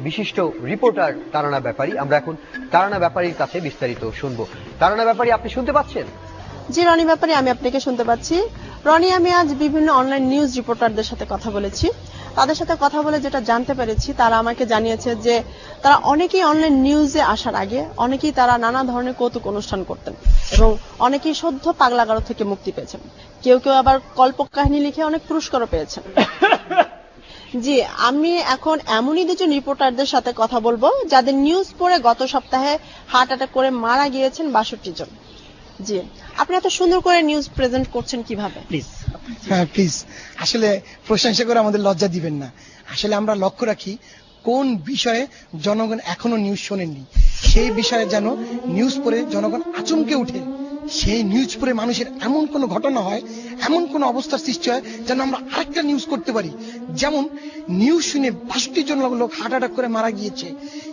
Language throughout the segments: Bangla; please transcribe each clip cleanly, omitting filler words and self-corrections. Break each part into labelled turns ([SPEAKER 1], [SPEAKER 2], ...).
[SPEAKER 1] বিশিষ্ট রিপোর্টার তারানা ব্যাপারী। আমরা এখন তারানা ব্যাপারীর কাছে বিস্তারিত শুনবো। তারানা ব্যাপারী, আপনি শুনতে পাচ্ছেন?
[SPEAKER 2] জি রনি ব্যাপারী, আমি আপনাকে শুনতে পাচ্ছি। রনি, আমি আজ বিভিন্ন অনলাইন নিউজ রিপোর্টারদের সাথে কথা বলেছি। তাদের সাথে কথা বলে যেটা জানতে পেরেছি, তারা আমাকে জানিয়েছে যে তারা অনেকেই অনলাইন নিউজে আসার আগে অনেকেই তারা নানা ধরনের কৌতুক অনুষ্ঠান করতেন এবং অনেকেই সদ্য পাগলাগারো থেকে মুক্তি পেয়েছেন। কেউ কেউ আবার কল্পকাহিনী লিখে অনেক পুরস্কারও পেয়েছেন। জি, আমি এখন এমনই দুজন রিপোর্টারদের সাথে কথা বলবো যাদের নিউজ পড়ে গত সপ্তাহে হার্ট অ্যাটাক করে মারা গিয়েছেন 62 জন। জি, আপনি এত সুন্দর করে নিউজ প্রেজেন্ট করছেন কিভাবে?
[SPEAKER 3] প্লিজ আসলে প্রশংসা করে আমাদের লজ্জা দিবেন না। আসলে আমরা লক্ষ্য রাখি কোন বিষয়ে জনগণ এখনো নিউজ শোনেননি, সেই বিষয়ে যেন নিউজ পড়ে জনগণ আচমকে উঠে, সেই নিউজ পড়ে মানুষের এমন কোনো ঘটনা হয়, এমন কোনো অবস্থার সৃষ্টি হয় যেন আমরা আরেকটা নিউজ করতে পারি। যেমন নিউজ শুনে 62 জন লোক হার্ট অ্যাটাক করে মারা গিয়েছে,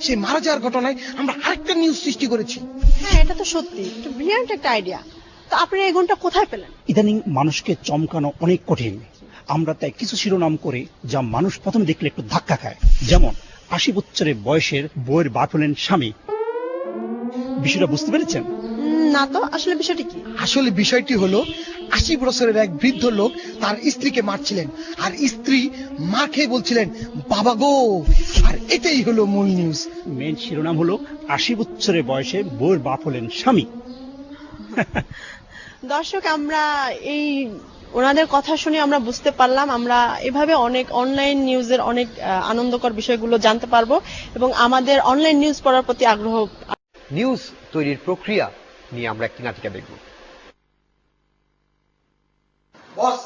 [SPEAKER 3] সেই মারা যাওয়ার ঘটনায় আমরা আরেকটা নিউজ সৃষ্টি করেছি।
[SPEAKER 2] হ্যাঁ, এটা তো সত্যি একটা ব্রিলিয়ান্ট একটা আইডিয়া। তো আপনি এই গুণটা কোথায় পেলেন?
[SPEAKER 4] ইদানিং মানুষকে চমকানো অনেক কঠিন। আমরা তাই কিছু শিরোনাম করে যা মানুষ প্রথমে দেখলে একটু ধাক্কা খায়, যেমন 80 বছরের বয়সের বউয়ের বাপ হলেন স্বামী। বিষয়টা বুঝতে পেরেছেন?
[SPEAKER 2] না তো, আসলে বিষয়টা কি?
[SPEAKER 3] আসলে বিষয়টি হলো 80 বছরের এক বৃদ্ধ লোক তার স্ত্রীকে মারছিলেন, আর স্ত্রী মার খেয়ে বলছিলেন বাবা গো। আর এটাই হলো মূল নিউজ।
[SPEAKER 4] মেন শিরোনাম হলো 80 বছরের বয়সে বউয়ের বাপ হলেন স্বামী।
[SPEAKER 2] দর্শক, আমরা এই ওনাদের কথা শুনে আমরা বুঝতে পারলাম আমরা এভাবে অনেক অনলাইন নিউজের অনেক আনন্দকর বিষয়গুলো জানতে পারবো এবং আমাদের অনলাইন নিউজ পড়ার প্রতি আগ্রহ।
[SPEAKER 1] নিউজ তৈরির প্রক্রিয়া নিয়ে আমরা একটি নাটিকা দেখব।
[SPEAKER 3] বস,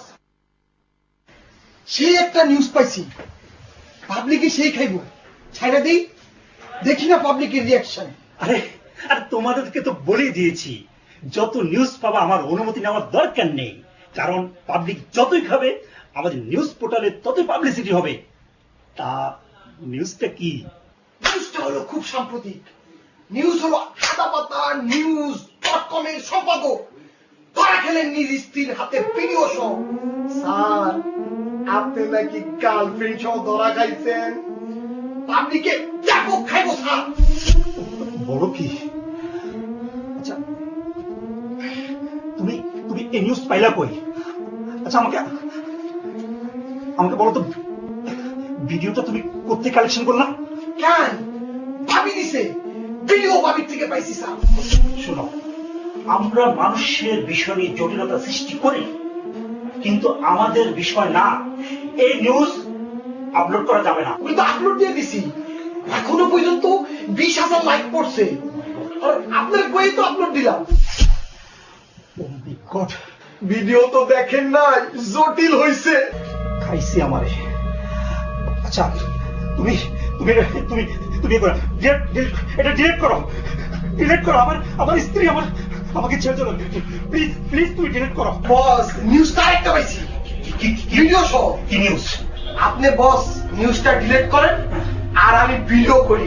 [SPEAKER 3] সেই একটা নিউজ পাইছি, পাবলিকে সেই খাইব, ছাইড়া দিই, দেখি না পাবলিকের রিয়াকশন।
[SPEAKER 4] আরে আরে তোমাদেরকে তো বলে দিয়েছি, যত নিউজ পাবা আমার অনুমতি নেওয়ার দরকার নেই, কারণ পাবলিক যতই খাবে আমাদের নিউজ পোর্টালে ততই পাবলিসিটি হবে। তা নিউজটা কি?
[SPEAKER 3] নিউজটা হলো খুব সাম্প্রতিক। নিউজ হলো আদাপাতা নিউজ.com-এর সম্পাদক ধরা খেলেন নিজ স্ত্রীর হাতে ভিডিও সহ। স্যার, আপনি নাকি গার্লফ্রেন্ড সহ ধরা খাইছেন। পাবলিকে ব্যাপক খাইব স্যার।
[SPEAKER 4] বড় কি? আচ্ছা, তুমি তুমি এই নিউজ পাইলা কই? আচ্ছা, আমাকে আমাকে বলো তো, ভিডিওটা তুমি কোথায় কালেকশন করলা?
[SPEAKER 3] কেন ভাবি দিছে, ভিডিও ভাবির থেকে পাইছি স্যার।
[SPEAKER 4] শোনো, আমরা মানুষের বিষয় নিয়ে জটিলতা সৃষ্টি করি, কিন্তু আমাদের বিষয় না এই নিউজ আপলোড করা যাবে না।
[SPEAKER 3] আমি তো আপলোড দিয়ে দিছি, এখনো পর্যন্ত 20,000 লাইক পড়ছে, আর আপনার বই তো আপলোড দিলাম।
[SPEAKER 4] ও মাই গড,
[SPEAKER 3] ভিডিও তো দেখেন নাই, জটিল হইছে।
[SPEAKER 4] খাইছি আমারে। আচ্ছা, তুমি তুমি তুমি তুমি এটা ডিলিট করো, ডিলিট করো। আমার স্ত্রী আমাকে ছেড়ে চলো, প্লিজ প্লিজ তুমি ডিলিট করো।
[SPEAKER 3] বস, নিউজটা একটা পাইছি, ভিডিও সহ।
[SPEAKER 4] কি নিউজ?
[SPEAKER 3] আপনি বস নিউজটা ডিলিট করেন আর আমি ভিডিও করি,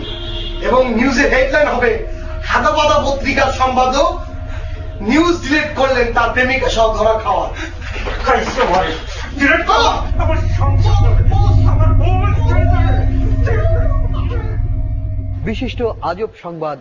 [SPEAKER 3] এবং নিউজের হেডলাইন হবে হাদাবাদা পত্রিকার সম্পাদক নিউজ ডিলিট করলেন তার প্রেমিকা সহ ধরা খাওয়া।
[SPEAKER 4] খাইছে আমারে, ডিলিট করো। আমার সংসার, আমার বউ।
[SPEAKER 1] বিশিষ্ট আজব সংবাদ